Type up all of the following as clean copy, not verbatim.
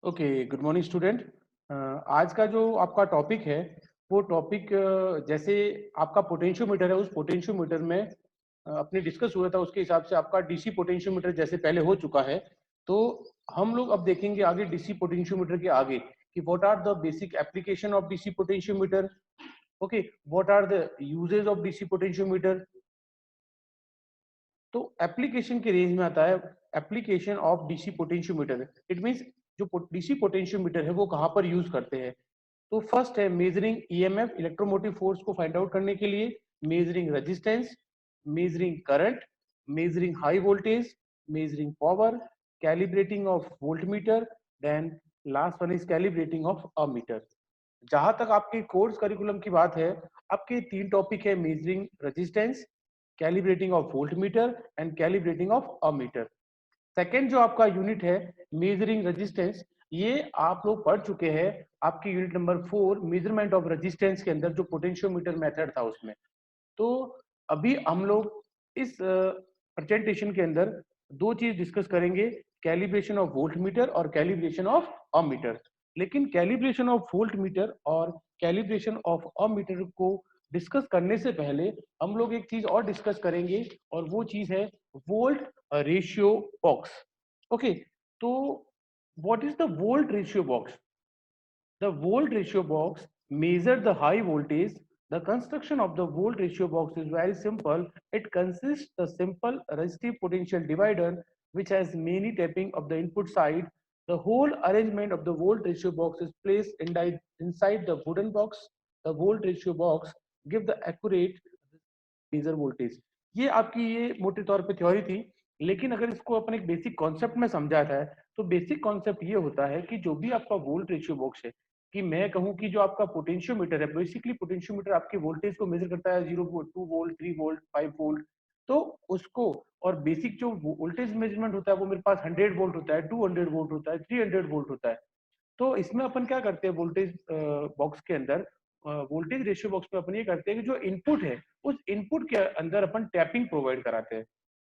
Okay, good morning student. आज का जो आपका टॉपिक है वो टॉपिक जैसे आपका पोटेंशियोमीटर है, उस पोटेंशियोमीटर में अपने डिस्कस हुआ था उसके हिसाब से आपका डीसी पोटेंशियोमीटर जैसे पहले हो चुका है। तो हम लोग अब देखेंगे आगे डीसी पोटेंशियोमीटर के आगे कि what are the basic application of DC potentiometer. Okay, what are the usages of DC potentiometer. तो एप्लीकेशन के रेंज में आता है application of DC potentiometer. It means जो डीसी पोटेंशियोमीटर है वो कहाँ पर यूज करते हैं। तो फर्स्ट है मेजरिंग ईएमएफ, इलेक्ट्रोमोटिव फोर्स को फाइंड आउट करने के लिए, measuring resistance, measuring current, measuring high voltage, measuring power, calibrating of voltmeter, then last one is calibrating of ammeter. जहां तक आपके कोर्स करिकुलम की बात है, आपके तीन टॉपिक है, measuring resistance, calibrating of voltmeter and calibrating of ammeter. Second जो आपका यूनिट है मेजरिंग रेजिस्टेंस, ये आप लोग पढ़ चुके हैं आपकी unit number 4 measurement of resistance के अंदर जो पोटेंशियोमीटर मेथड था उसमें। तो अभी हम लोग इस प्रेजेंटेशन के अंदर दो चीज डिस्कस करेंगे, कैलिब्रेशन ऑफ वोल्टमीटर और कैलिब्रेशन ऑफ अमीटर। लेकिन कैलिब्रेशन ऑफ वोल्टमीटर और कैलिब्रेशन ऑफ अमीटर को डिस्कस करने से पहले हम लोग एक चीज और डिस्कस करेंगे और वो चीज है वोल्ट रेशियो बॉक्स। ओके, तो what is the volt ratio box? The volt ratio box measures the high voltage. The construction of the volt ratio box is very simple. It consists of a simple resistive potential divider which has many tapping of the input side. The whole arrangement of the volt ratio box is placed inside the wooden box. The volt ratio box give the accurate measure voltage. ये आपकी ये मोटे तौर पे theory थी, लेकिन अगर इसको अपन एक बेसिक कॉन्सेप्ट में समझा जाए तो बेसिक कॉन्सेप्ट ये होता है कि जो भी आपका वोल्ट रेशियो बॉक्स है, कि मैं कहूं कि जो आपका पोटेंशियोमीटर है, बेसिकली पोटेंशियोमीटर आपके वोल्टेज को मेजर करता है 0 वोल्ट, 2 वोल्ट, 3 वोल्ट, 5 वोल्ट। तो उसको और बेसिक जो वोल्टेज मेजरमेंट होता है वो मेरे पास 100 वोल्ट होता है, 200 वोल्ट होता है, 300 वोल्ट होता है। तो इसमें अपन क्या करते हैं वोल्टेज बॉक्स के अंदर, वोल्टेज रेशियो बॉक्स में अपन ये करते हैं कि जो इनपुट है उस इनपुट के अंदर अपन टैपिंग प्रोवाइड कराते हैं।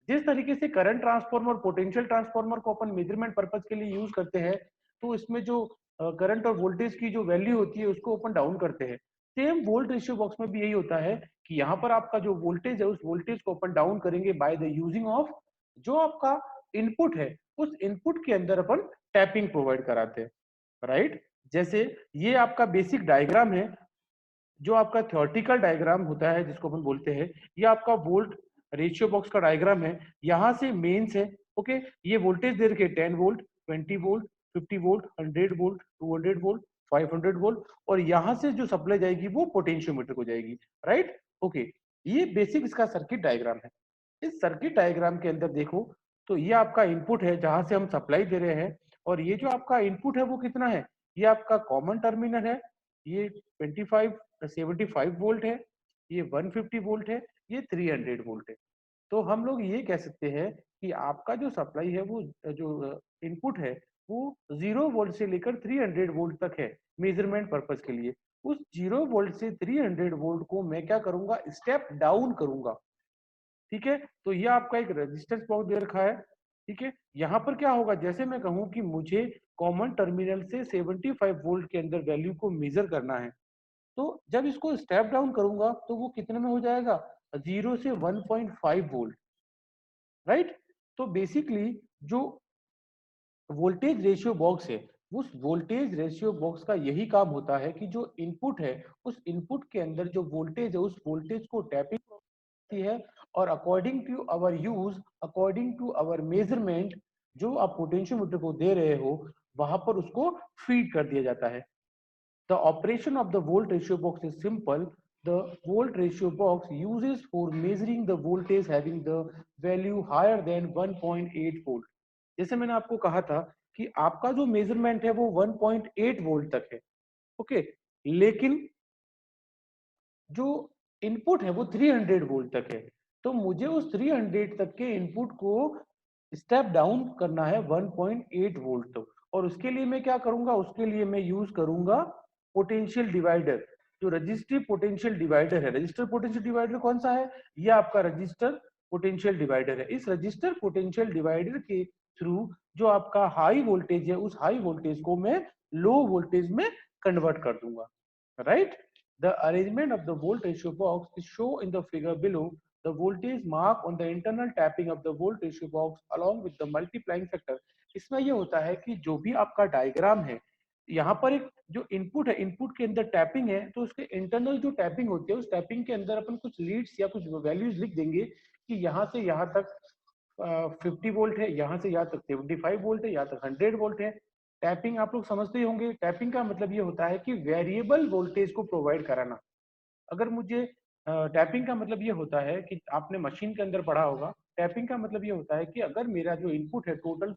जिस तरीके से करंट ट्रांसफार्मर, पोटेंशियल ट्रांसफार्मर को अपन मेजरमेंट पर्पज के लिए यूज करते हैं, तो इसमें जो करंट और वोल्टेज की जो वैल्यू होती है उसको अपन डाउन करते हैं। सेम वोल्ट रेशियो बॉक्स में भी यही होता है कि यहाँ पर आपका जो वोल्टेज है उस वोल्टेज को अपन डाउन करेंगे बाय द यूजिंग ऑफ जो आपका इनपुट है, उस इनपुट के अंदर अपन टैपिंग प्रोवाइड कराते हैं। राइट, जैसे ये आपका बेसिक डायग्राम है, जो आपका थ्योरेटिकल डायग्राम होता है जिसको अपन बोलते हैं, ये आपका वोल्ट रेशियो बॉक्स का डायग्राम है। यहाँ से मेंस है। ओके, ये वोल्टेज दे रखे 10 volt, 20 volt, 50 volt, 100 volt, 200 volt, 500 volt, और यहाँ से जो सप्लाई जाएगी वो पोटेंशियोमीटर को जाएगी। राइट, ओके, ये बेसिक इसका सर्किट डायग्राम है। इस सर्किट डायग्राम के अंदर देखो तो ये आपका इनपुट है जहां से हम सप्लाई दे रहे हैं, और ये जो आपका इनपुट है वो कितना है, ये आपका कॉमन टर्मिनल है, ये 75 वोल्ट है, ये 150 वोल्ट है, ये 300 वोल्ट है। तो हम लोग ये कह सकते हैं कि आपका जो सप्लाई है वो जो इनपुट है वो 0 वोल्ट से लेकर 300 वोल्ट तक है मेजरमेंट पर्पज के लिए। उस 0 वोल्ट से 300 वोल्ट को मैं क्या करूंगा, स्टेप डाउन करूंगा। ठीक है, तो ये आपका एक रेजिस्टेंस बॉक्स दे रखा है। ठीक है, यहाँ पर क्या होगा, जैसे मैं कहूँ कि मुझे कॉमन टर्मिनल से 75 वोल्ट के अंदर वैल्यू को मेजर करना है, तो जब इसको स्टेप डाउन करूंगा तो वो कितने में हो जाएगा, 0 से 1.5 वोल्ट। राइट, तो बेसिकली जो वोल्टेज रेशियो बॉक्स है, उस वोल्टेज रेशियो बॉक्स का यही काम होता है कि जो इनपुट है उस इनपुट के अंदर जो वोल्टेज है उस वोल्टेज को टैपिंग है, और according to our use, according to our measurement, जो आप पोटेंशियोमीटर को दे रहे हो वहां पर उसको फीड कर दिया जाता है। The operation of the volt ratio box is simple. The volt ratio box uses for measuring the voltage having the value higher than 1.8 volt. जैसे मैंने आपको कहा था कि आपका जो मेजरमेंट है वो 1.8 वोल्ट तक है। ओके, लेकिन जो इनपुट है वो 300 वोल्ट तक है। तो मुझे उस 300 तक के इनपुट को स्टेप डाउन करना है 1.8 वोल्ट तक, और उसके लिए मैं क्या करूंगा, उसके लिए मैं यूज करूंगा पोटेंशियल डिवाइडर। जो रजिस्टिव पोटेंशियल डिवाइडर है, रजिस्टर पोटेंशियल डिवाइडर कौन सा है, ये आपका रजिस्टर पोटेंशियल डिवाइडर है। इस रजिस्टर पोटेंशियल डिवाइडर के थ्रू जो आपका हाई वोल्टेज है उस हाई वोल्टेज को मैं लो वोल्टेज में कन्वर्ट कर दूंगा, right? The arrangement of the volt ratio box is show in the figure below. The voltage mark on the internal tapping of the volt ratio box along with the multiplying factor. इसमें ये होता है कि जो भी आपका diagram है, यहाँ पर एक जो इनपुट है, इनपुट के अंदर टैपिंग है, तो उसके इंटरनल जो टैपिंग होती है उस टैपिंग के अंदर अपन कुछ लीड्स या कुछ वैल्यूज लिख देंगे कि यहाँ से यहाँ तक 50 वोल्ट है, यहाँ से यहाँ तक 75 वोल्ट है, यहाँ तक 100 वोल्ट है. टैपिंग आप लोग समझते ही होंगे. टैपिंग का मतलब ये होता है कि वेरिएबल वोल्टेज को प्रोवाइड कराना. अगर मुझे टैपिंग का मतलब ये होता है कि आपने मशीन के अंदर पढ़ा होगा, टैपिंग का मतलब ये होता है कि अगर मेरा जो इनपुट है टोटल,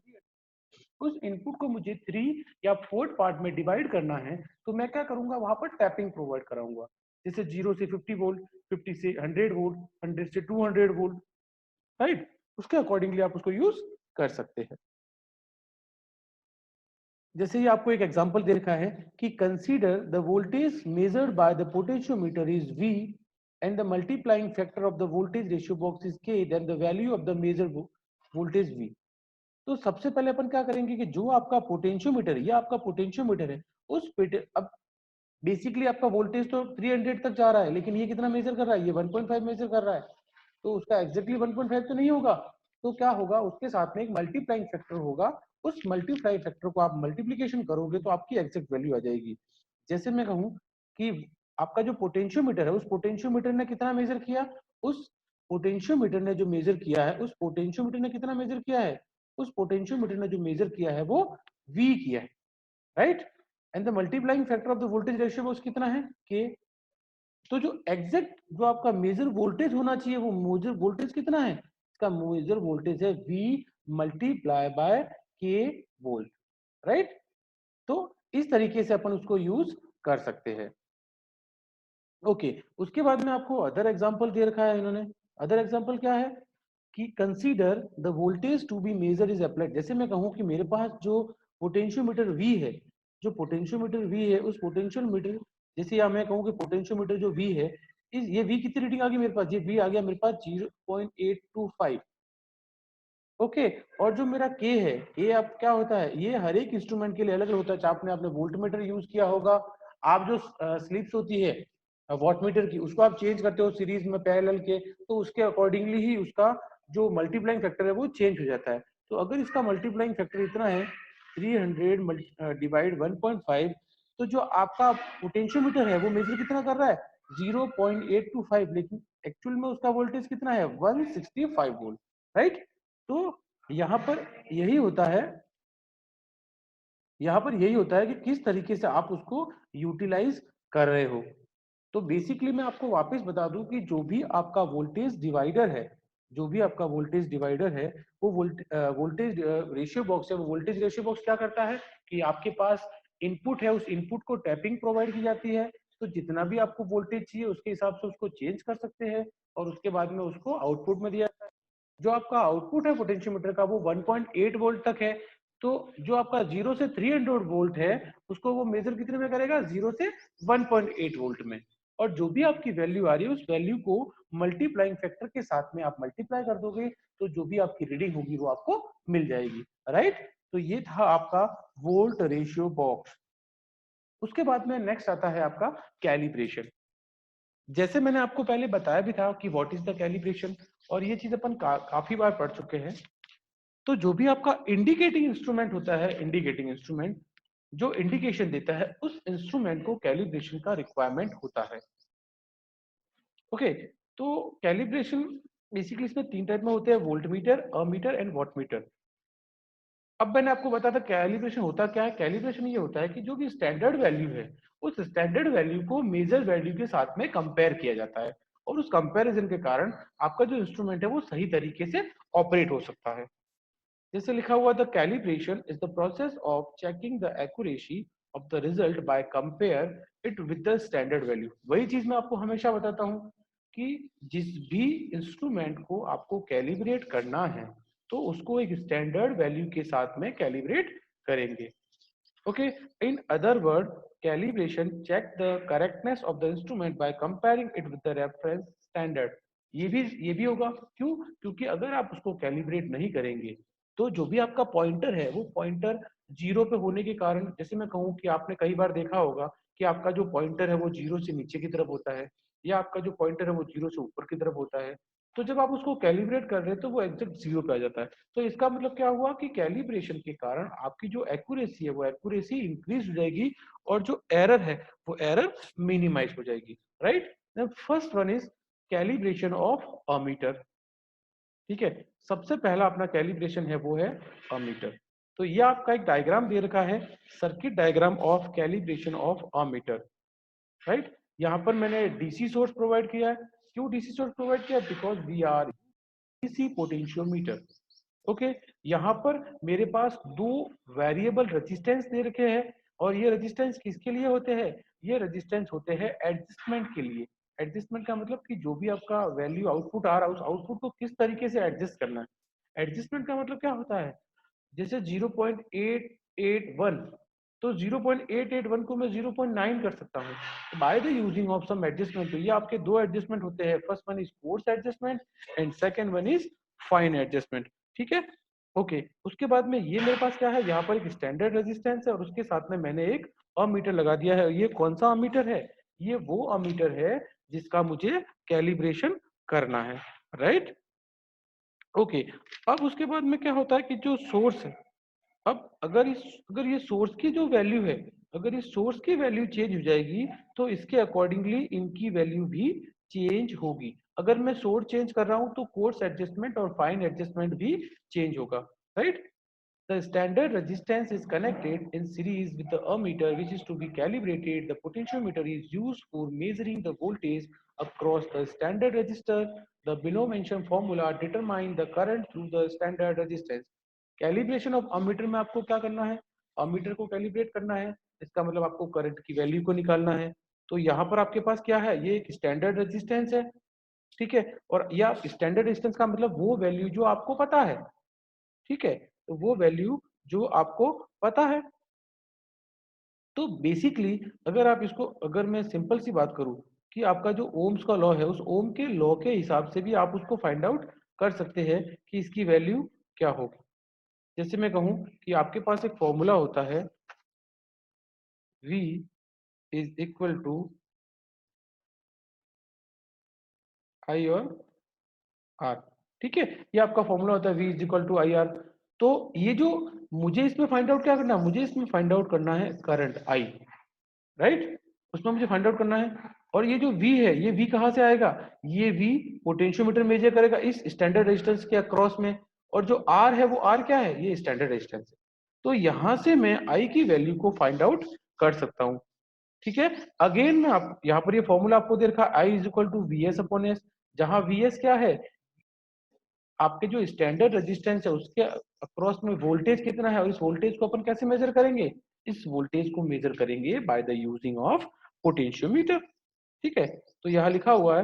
उस इनपुट को मुझे 3 या 4 पार्ट में डिवाइड करना है, तो मैं क्या करूंगा, वहां पर टैपिंग प्रोवाइड कराऊंगा. जैसे 0 से 50 वोल्ट, 50 से 100 वोल्ट, 100 से 200 वोल्ट, राइट? उसके अकॉर्डिंगली आप उसको यूज कर सकते हैं. जैसे ये आपको एक एग्जांपल दे रखा है कि consider the voltage measured by the potentiometer is V and the multiplying factor of the voltage ratio box is K, then the value of the measure voltage V. तो सबसे पहले अपन क्या करेंगे कि जो आपका पोटेंशियोमीटर है, ये आपका पोटेंशियोमीटर है, अब बेसिकली आपका वोल्टेज तो 300 तक जा रहा है, लेकिन ये कितना मेजर कर रहा है, ये 1.5 मेजर कर रहा है. तो उसका एग्जैक्टली 1.5 तो नहीं होगा. तो क्या होगा, उसके साथ में एक मल्टीप्लाइंग फैक्टर होगा. उस मल्टीप्लाई फैक्टर को आप मल्टीप्लीकेशन करोगे तो आपकी एग्जैक्ट वैल्यू आ जाएगी. जैसे मैं कहूँ कि आपका जो पोटेंशियोमीटर है, उस पोटेंशियोमीटर ने कितना मेजर किया, उस पोटेंशियोमीटर ने जो मेजर किया है, उस पोटेंशियोमीटर ने कितना मेजर किया है, उस पोटेंशियोमीटर ने जो मेजर किया है वो V किया है, right? And the multiplying factor of the voltage ratio box कितना है, K. तो जो एग्जैक्ट जो आपका मेजर वोल्टेज होना चाहिए, वो मेजर वोल्टेज कितना है, इसका मेजर वोल्टेज है V multiply by K volt, right? तो इस तरीके से अपन उसको यूज कर सकते हैं. ओके, उसके बाद में आपको अदर एग्जांपल दे रखा है इन्होंने. अदर एग्जांपल क्या है कि consider the voltage to be measure is applied. जैसे मैं कहूं कि मेरे पास जो पोटेंशियोमीटर V है, जो पोटेंशियोमीटर V है, उस पोटेंशियोमीटर, जैसे या मैं कहूं कि पोटेंशियोमीटर जो V है, इस ये V कितनी रीडिंग आ गई मेरे पास, ये V आ गया मेरे पास 0.825. ओके, और जो मेरा K है, K अब क्या होता है, ये हर एक इंस्ट्रूमेंट के लिए अलग अलग होता है. चाहे आपने वोल्टमीटर यूज किया होगा, आप जो स्लिप्स होती है वॉटमीटर की, उसको आप चेंज करते हो सीरीज में पैरेलल के, तो उसके अकॉर्डिंगली ही उसका जो मल्टीप्लाइंग फैक्टर है वो चेंज हो जाता है. तो अगर इसका मल्टीप्लाइंग फैक्टर इतना है 300 डिवाइड 1.5, तो जो आपका पोटेंशियोमीटर है वो मेजर कितना कर रहा है, 0.825, लेकिन एक्चुअल में उसका वोल्टेज कितना है, 165 वोल्ट, राइट? तो यहाँ पर यही होता है, यहाँ पर यही होता है कि किस तरीके से आप उसको यूटिलाइज कर रहे हो. तो बेसिकली मैं आपको वापस बता दूं कि जो भी आपका वोल्टेज डिवाइडर है, जो भी आपका वोल्टेज डिवाइडर है, वो वोल्टेज रेशियो बॉक्स है. वो वोल्टेज रेशियो बॉक्स क्या करता है कि आपके पास इनपुट है, उस इनपुट को टैपिंग प्रोवाइड की जाती है, तो जितना भी आपको वोल्टेज चाहिए उसके हिसाब से उसको चेंज कर सकते हैं, और उसके बाद में उसको आउटपुट में दिया जाता है. जो आपका आउटपुट है पोटेंशियोमीटर का वो 1.8 वोल्ट तक है. तो जो आपका 0 से 300 वोल्ट है, उसको वो मेजर कितने में करेगा, 0 से 1.8 वोल्ट में. और जो भी आपकी वैल्यू आ रही है, उस वैल्यू को मल्टीप्लाइंग फैक्टर के साथ में आप मल्टीप्लाई कर दोगे, तो जो भी आपकी रीडिंग होगी वो आपको मिल जाएगी, राइट? तो ये था आपका वोल्ट रेशियो बॉक्स. उसके बाद में नेक्स्ट आता है आपका कैलिब्रेशन. जैसे मैंने आपको पहले बताया भी था कि व्हाट इज द कैलिब्रेशन, और ये चीज अपन काफी बार पढ़ चुके हैं. तो जो भी आपका इंडिकेटिंग इंस्ट्रूमेंट होता है, इंडिकेटिंग इंस्ट्रूमेंट जो इंडिकेशन देता है, उस इंस्ट्रूमेंट को कैलिब्रेशन का रिक्वायरमेंट होता है. ओके, तो कैलिब्रेशन बेसिकली इसमें 3 टाइप में होते हैं, वोल्टमीटर, अमीटर एंड वॉटमीटर. अब मैंने आपको बताया था कैलिब्रेशन होता क्या है. कैलिब्रेशन ये होता है कि जो भी स्टैंडर्ड वैल्यू है, उस स्टैंडर्ड वैल्यू को मेजर वैल्यू के साथ में कंपेयर किया जाता है, और उस कंपैरिजन के कारण आपका जो इंस्ट्रूमेंट है वो सही तरीके से ऑपरेट हो सकता है. जैसे लिखा हुआ, the calibration is the process of checking the accuracy of the result by compare it with the standard value. वही चीज मैं आपको हमेशा बताता हूँ कि जिस भी इंस्ट्रूमेंट को आपको कैलिब्रेट करना है, तो उसको एक स्टैंडर्ड वैल्यू के साथ में कैलिब्रेट करेंगे. Okay, in other word, calibration check the correctness of the instrument by comparing it with the reference standard. ये भी होगा, क्यों? क्योंकि अगर आप उसको कैलिब्रेट नहीं करेंगे, तो जो भी आपका पॉइंटर है वो पॉइंटर 0 पे होने के कारण, जैसे मैं कहूँ कि आपने कई बार देखा होगा कि आपका जो पॉइंटर है वो 0 से नीचे की तरफ होता है या आपका जो पॉइंटर है वो 0 से ऊपर की तरफ होता है। तो जब आप उसको कैलिब्रेट कर रहे हैं तो वो एग्जैक्ट 0 पे आ जाता है। तो इसका मतलब क्या हुआ कि कैलिब्रेशन के कारण आपकी जो एक्यूरेसी है वो एक्यूरेसी इंक्रीज हो जाएगी और जो एरर है वो एरर मिनिमाइज हो जाएगी, right. First one is calibration of ammeter. ठीक है, सबसे पहला अपना कैलिब्रेशन है वो है अमीटर। तो ये आपका एक डायग्राम दे रखा है, circuit diagram of calibration of ammeter, right. यहाँ पर मैंने डीसी सोर्स प्रोवाइड किया है। क्यों डीसी सोर्स प्रोवाइड किया? Because we are DC potentiometer. Okay, यहाँ पर मेरे पास दो वेरिएबल रेजिस्टेंस दे रखे हैं और ये रेजिस्टेंस किसके लिए होते हैं? ये रेजिस्टेंस होते हैं एडजस्टमेंट के लिए। एडजस्टमेंट का मतलब कि जो भी आपका वैल्यू आउटपुट आ रहा है उस आउटपुट को किस तरीके से एडजस्ट करना है। एडजस्टमेंट का मतलब क्या होता है? जैसे 0.881, तो 0.881 को मैं 0.9 कर सकता हूँ by the using of some adjustment. तो ये आपके दो एडजस्टमेंट होते हैं, first one is coarse adjustment and second one is fine adjustment. ठीक है, ओके। उसके बाद में ये मेरे पास क्या है, यहाँ पर एक स्टैंडर्ड रेजिस्टेंस है और उसके साथ में मैंने एक अमीटर लगा दिया है। ये कौन सा अमीटर है? ये वो अमीटर है जिसका मुझे कैलिब्रेशन करना है, राइट। ओके, अब उसके बाद में क्या होता है कि जो सोर्स है, अब अगर ये सोर्स की जो वैल्यू है, अगर इस सोर्स की वैल्यू चेंज हो जाएगी तो इसके अकॉर्डिंगली इनकी वैल्यू भी चेंज होगी। अगर मैं सोर्स चेंज कर रहा हूं तो कोर्स एडजस्टमेंट और फाइन एडजस्टमेंट भी चेंज होगा, right. The standard resistance is connected in series with the ammeter which is to be calibrated. The potentiometer is used for measuring the voltage across the standard resistor. The below mentioned formula determine the current through the standard resistance. Calibration of ammeter में आपको क्या करना है? Ammeter को calibrate करना है, इसका मतलब आपको करंट की वैल्यू को निकालना है। तो यहाँ पर आपके पास क्या है? ये एक स्टैंडर्ड रेजिस्टेंस है, ठीक है। और या स्टैंडर्ड रेजिस्टेंस का मतलब वो वैल्यू जो आपको पता है, ठीक है। तो वो वैल्यू जो आपको पता है, तो बेसिकली अगर आप इसको, अगर मैं सिंपल सी बात करूं कि आपका जो ओम्स का लॉ है उस ओम के लॉ के हिसाब से भी आप उसको फाइंड आउट कर सकते हैं कि इसकी वैल्यू क्या होगी। जैसे मैं कहूं कि आपके पास एक फॉर्मूला होता है V इज इक्वल टू आई और आर, ठीक है। ये आपका फॉर्मूला होता है V is equal to I R. तो ये जो मुझे इसमें फाइंड आउट क्या करना है, मुझे इसमें फाइंड आउट करना है करंट I, राइट। उसमें मुझे फाइंड आउट करना है। और ये जो V है, ये V कहाँ से आएगा? ये V पोटेंशियोमीटर मेजर करेगा इस स्टैंडर्ड रेजिस्टेंस के अक्रॉस में, और जो R है वो R क्या है? ये स्टैंडर्ड रेजिस्टेंस है। तो यहां से मैं I की वैल्यू को फाइंड आउट कर सकता हूं, ठीक है। अगेन मैं आप यहाँ पर ये फॉर्मूला आपको दे रखा I is equal to V S upon S, जहां वी एस क्या है? आपके जो स्टैंडर्ड रेजिस्टेंस है उसके अक्रॉस में वोल्टेज कितना है, और इस वोल्टेज को अपन कैसे मेजर करेंगे? इस वोल्टेज को मेजर करेंगे by the using of potentiometer, ठीक है। तो यहाँ लिखा हुआ है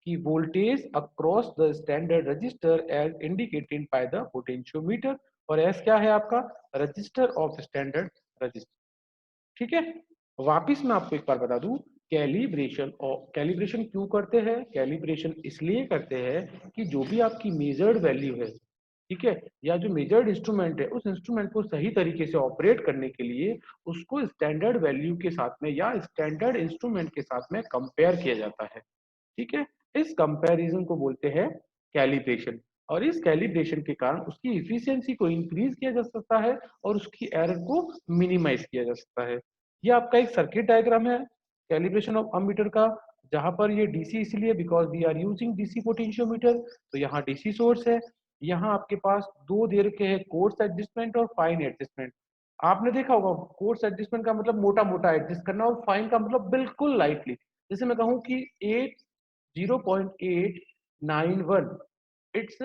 कि voltage across the standard register as indicated by the potentiometer, और एस क्या है आपका? रजिस्टर ऑफ स्टैंडर्ड रजिस्टर, ठीक है। वापिस मैं आपको एक बार बता दूं, कैलिब्रेशन, और कैलिब्रेशन क्यों करते हैं? कैलिब्रेशन इसलिए करते हैं कि जो भी आपकी मेजर्ड वैल्यू है, ठीक है, या जो मेजर्ड इंस्ट्रूमेंट है, उस इंस्ट्रूमेंट को सही तरीके से ऑपरेट करने के लिए उसको स्टैंडर्ड वैल्यू के साथ में या स्टैंडर्ड इंस्ट्रूमेंट के साथ में कंपेयर किया जाता है, ठीक है। इस कंपैरिजन को बोलते हैं कैलिब्रेशन, और इस कैलिब्रेशन के कारण उसकी इफिशियंसी को इंक्रीज किया जा सकता है और उसकी एरर को मिनिमाइज किया जा सकता है। ये आपका एक सर्किट डायग्राम है कैलिब्रेशन ऑफ अमीटर का, जहां पर ये डीसी इसलिए because we are using DC potentiometer. तो यहाँ डीसी सोर्स है, यहाँ आपके पास दो दे रखे हैं, कोर्स एडजस्टमेंट और फाइन एडजस्टमेंट। आपने देखा होगा कोर्स एडजस्टमेंट का मतलब मोटा मोटा एडजस्ट करना, और फाइन का मतलब बिल्कुल लाइटली। जैसे मैं कहूँ कि 0.891, इट्स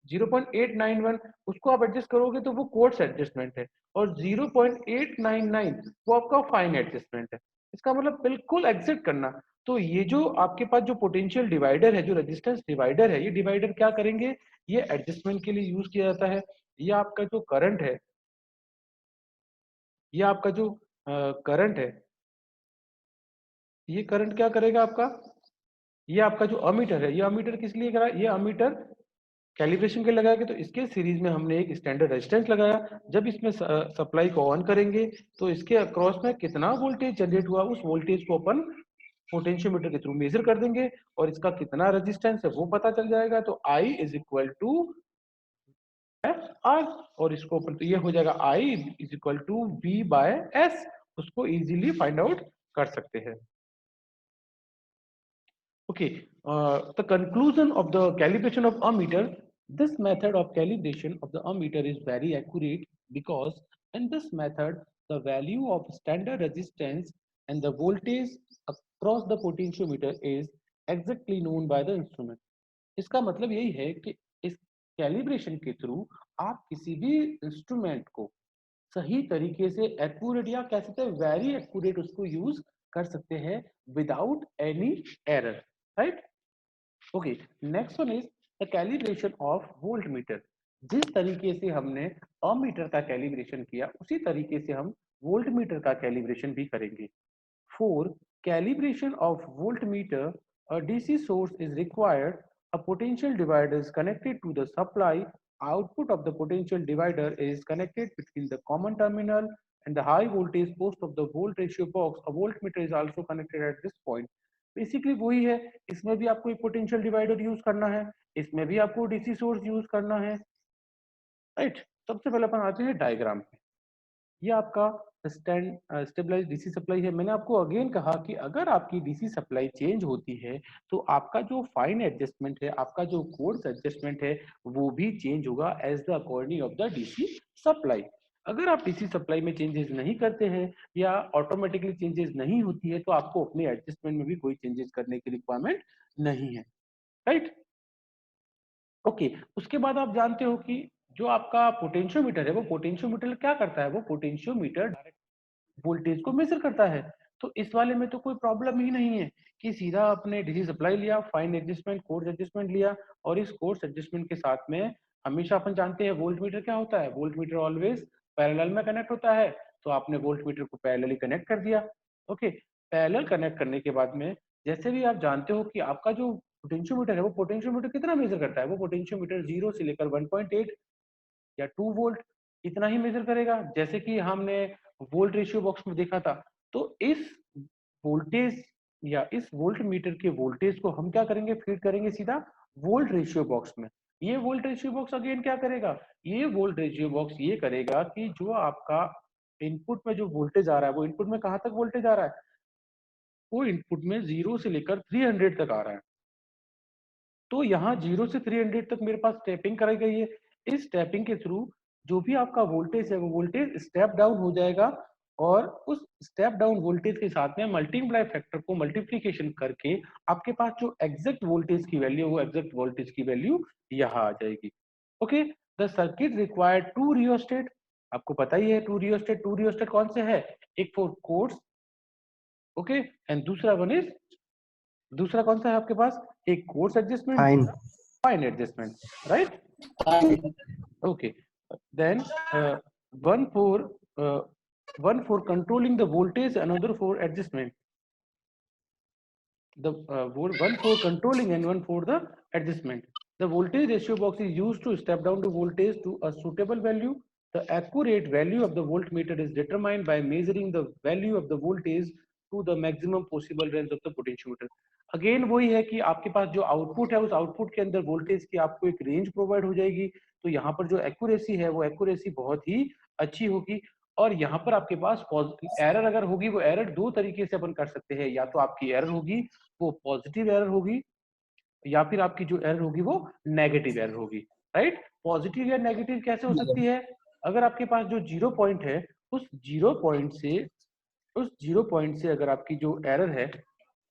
0.891, उसको आप एडजस्ट करोगे तो वो कोर्स एडजस्टमेंट है, और 0.899 वो आपका फाइन एडजस्टमेंट है। इसका मतलब बिल्कुल एग्जैक्ट करना। तो ये जो आपके पास जो पोटेंशियल डिवाइडर है, जो रेजिस्टेंस डिवाइडर है, ये डिवाइडर क्या करेंगे? ये एडजस्टमेंट के लिए यूज किया जाता है। ये आपका जो करंट है, ये आपका जो करंट है, ये करंट क्या करेगा आपका? ये आपका जो अमीटर है, ये अमीटर किस लिए करा? ये अमीटर कैलिब्रेशन के लगाया तो इसके सीरीज में हमने एक स्टैंडर्ड रेजिस्टेंस लगाया। जब इसमें सप्लाई को ऑन करेंगे तो इसके अक्रॉस में कितना वोल्टेज जनरेट हुआ उस वोल्टेज को अपन पोटेंशियोमीटर के थ्रू मेजर कर देंगे और इसका कितना रेजिस्टेंस है वो पता चल जाएगा। तो I is equal to R और इसको अपन तो ये हो जाएगा I is equal to V by S। उसको इजीली फाइंड आउट कर सकते हैं। Okay, the conclusion of the calibration of ammeter. This method of calibration of the ammeter is very accurate because in this method the value of standard resistance and the voltage across the potentiometer is exactly known by the instrument. इसका मतलब यही है कि इस calibration के through आप किसी भी इंस्ट्रूमेंट को सही तरीके से एक्यूरेट या कह सकते हैं वेरी एक्यूरेट उसको यूज कर सकते हैं without any error, right. Okay, next one is the calibration of volt meter. जिस तरीके से हमने अमीटर का कैलिब्रेशन किया उसी तरीके से हम वोल्ट मीटर का कैलिब्रेशन भी करेंगे। For calibration of volt meter a DC source is required. A potential divider is connected to the supply. Output of the potential divider is connected between the common terminal and the high voltage post of the volt ratio box. A voltmeter is also connected at this point. Basically वही है, इसमें भी आपको एक potential divider use करना है, इसमें भी आपको डीसी सोर्स यूज करना है, राइट। सबसे पहले अपन आते हैं डायग्राम पे। ये आपका स्टेबलाइज डीसी सप्लाई है। मैंने आपको अगेन कहा कि अगर आपकी डीसी सप्लाई चेंज होती है तो आपका जो फाइन एडजस्टमेंट है, आपका जो कोर्स एडजस्टमेंट है वो भी चेंज होगा as the according of the DC supply. अगर आप डीसी सप्लाई में चेंजेस नहीं करते हैं या ऑटोमेटिकली चेंजेस नहीं होती है तो आपको अपने एडजस्टमेंट में भी कोई चेंजेस करने की रिक्वायरमेंट नहीं है, राइट। ओके, उसके बाद आप जानते हो कि जो आपका पोटेंशियोमीटर है वो पोटेंशियोमीटर क्या करता है, वो पोटेंशियोमीटर वोल्टेज को मेजर करता है। तो इस वाले में तो कोई प्रॉब्लम ही नहीं है कि सीधा आपने डीसी सप्लाई लिया, फाइन एडजस्टमेंट, कोर्स एडजस्टमेंट लिया और इस कोर्स एडजस्टमेंट के साथ में हमेशा अपन जानते हैं वोल्ट मीटर क्या होता है, वोल्ट मीटर ऑलवेज पैरेलल में कनेक्ट होता है। तो आपने वोल्ट मीटर को पैरेलली कनेक्ट कर दिया। ओके, पैरेलल कनेक्ट करने के बाद में जैसे भी आप जानते हो कि आपका जो पोटेंशियोमीटर है वो पोटेंशियोमीटर कितना मेजर करता है, वो पोटेंशियोमीटर 0 से लेकर 1.8 या 2 वोल्ट इतना ही मेजर करेगा। जैसे कि हमने वोल्ट रेशियो बॉक्स में देखा था। तो इस वोल्टेज या इस वोल्ट मीटर के वोल्टेज को हम क्या करेंगे, फीड करेंगे सीधा वोल्ट रेशियो बॉक्स में। ये वोल्ट रेशियो बॉक्स अगेन क्या करेगा, ये वोल्ट रेशियो बॉक्स ये करेगा कि जो आपका इनपुट में जो वोल्टेज आ रहा है वो इनपुट में कहां तक वोल्टेज आ रहा है, वो इनपुट में 0 से लेकर 300 तक आ रहा है। तो यहाँ 0 से 300 तक मेरे पास स्टेपिंग कराई गई है। इस स्टेपिंग के थ्रू जो भी आपका वोल्टेज है वो वोल्टेज स्टेप डाउन हो जाएगा और उस स्टेप डाउन वोल्टेज के साथ में मल्टीप्लाई फैक्टर को मल्टीप्लिकेशन करके आपके पास जो एग्जैक्ट वोल्टेज की वैल्यू वो एग्जैक्ट वोल्टेज की वैल्यू यहाँ आ जाएगी। Okay, the circuit required to rheostat. आपको पता ही है टू रियोस्टेट कौन से है, एक फॉर कोर्स, ओके, एंड दूसरा कौन सा है आपके पास, एक course adjustment, fine fine adjustment, right? Okay, then one for uh, one for controlling the voltage, another for adjustment. One for controlling and one for the adjustment. The voltage ratio box is used to step down the voltage to a suitable value. The accurate value of the voltmeter is determined by measuring the value of the voltage to the maximum possible range of the potentiometer. Again वही है कि आपके पास जो output है उस output के अंदर वोल्टेज की आपको एक रेंज प्रोवाइड हो जाएगी। तो यहाँ पर जो एक्यूरेसी है वो एक्यूरेसी बहुत ही अच्छी होगी। और यहाँ पर आपके पास एरर अगर होगी, वो एरर दो तरीके से अपन कर सकते हैं, या तो आपकी एरर होगी वो पॉजिटिव एरर होगी या फिर आपकी जो एरर होगी वो नेगेटिव एरर होगी, राइट। पॉजिटिव या नेगेटिव कैसे हो सकती है, अगर आपके पास जो 0 पॉइंट है उस जीरो पॉइंट से अगर आपकी जो एरर है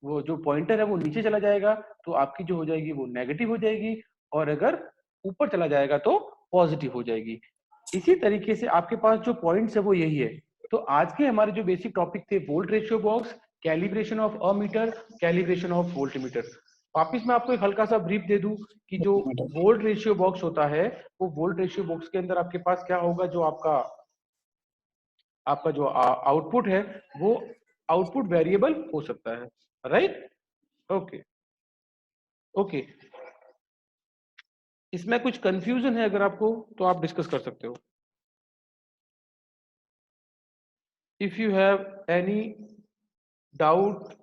वो जो पॉइंटर है वो नीचे चला जाएगा तो आपकी जो हो जाएगी वो नेगेटिव हो जाएगी, और अगर ऊपर चला जाएगा तो पॉजिटिव हो जाएगी। इसी तरीके से आपके पास जो पॉइंट्स है वो यही है। तो आज के हमारे जो बेसिक टॉपिक थे volt ratio box, calibration of ammeter, calibration of voltmeter. वापिस मैं आपको एक हल्का सा ब्रीफ दे दूं कि जो वोल्ट रेशियो बॉक्स होता है वो वोल्ट रेशियो बॉक्स के अंदर आपके पास क्या होगा, जो आपका जो आउटपुट है वो आउटपुट वेरिएबल हो सकता है, राइट। ओके ओके, इसमें कुछ कंफ्यूजन है अगर आपको तो आप डिस्कस कर सकते हो। If you have any doubt